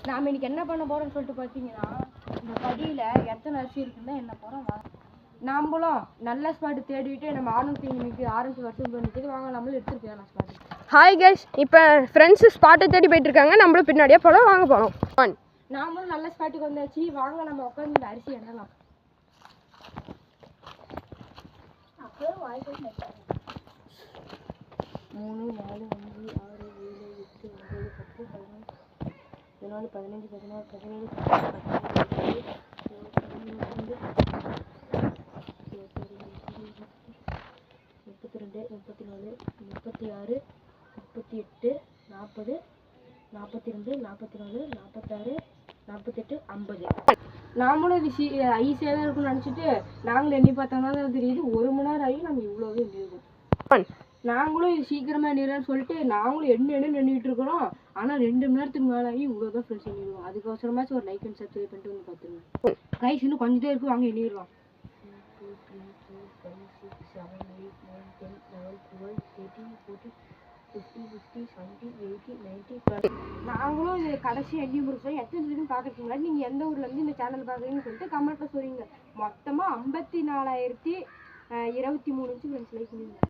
நாம் இன்னைக்கு என்ன பண்ண போகிறோம்னு சொல்லிட்டு பார்த்தீங்கன்னா, இந்த படியில் எத்தனை அரிசி இருக்குன்னு என்ன போகிறோம். நாம்பளும் நல்ல ஸ்பாட்டு தேடிட்டு நம்ம ஆரஞ்சு வருஷம் பண்ணிட்டு வாங்க, நம்மளும் எடுத்துகிட்டு போயிடலாம் ஸ்பாட்டு. ஹாய் கைஸ், இப்போ ஃப்ரெண்ட்ஸு ஸ்பாட்டை தேடி போயிட்டு இருக்காங்க. நம்மளும் பின்னாடியே போகலாம், வாங்க போகலாம். நாமளும் நல்ல ஸ்பாட்டுக்கு வந்தாச்சு, வாங்க நம்ம உட்காந்து இந்த அரிசி எண்ணலாம். அப்போ வாய்ப்பு 3 4 5 6 7 8 9 10 11 15 16 17 32 34 36 38 40 42 44 46 48 50. நாமளும் இது ஈஸியாக தான் இருக்கும்னு நினச்சிட்டு நாங்களும் எண்ணி பார்த்தோம்னா தான் தெரியுது 1 மணி நேரம் ஆகி நம்ம இவ்வளோவே எண்ணிருக்கோம். நாங்களும் இது சீக்கிரமாக எண்ணிடுறோன்னு சொல்லிட்டு நாங்களும் எண்ணிட்டு இருக்கிறோம். ஆனால் 2 மணி நேரத்துக்கு மேலே ஆகி இவ்வளோ தான் ஃப்ரெண்ட்ஸ் எண்ணிடுவோம். அதுக்கோசரமாச்சும் ஒரு லைக் அண்ட் சப்ஸ்கிரைப் பண்ணிட்டு வந்து பார்த்துருங்க. கைஸ் இன்னும் கொஞ்சம் தான் இருக்குது, வாங்க எண்ணிடுவோம். 1 2 3 4 5 6 7 8 9 10 11 12 13 14 15 16 17 18 19 20. நாங்களும் இது கடைசி எண்ணி முடிச்சோம். எத்தனை இதுன்னு பார்க்கறதுக்கு முன்னாடி நீங்கள் எந்த ஊர்லேருந்து இந்த சேனல் பார்க்குறீங்கன்னு சொல்லிட்டு கமெண்ட்டில் சொல்லுங்க. மொத்தமாக 54,023 ஃப்ரெண்ட்ஸ் லைக் பண்ணிடுங்க.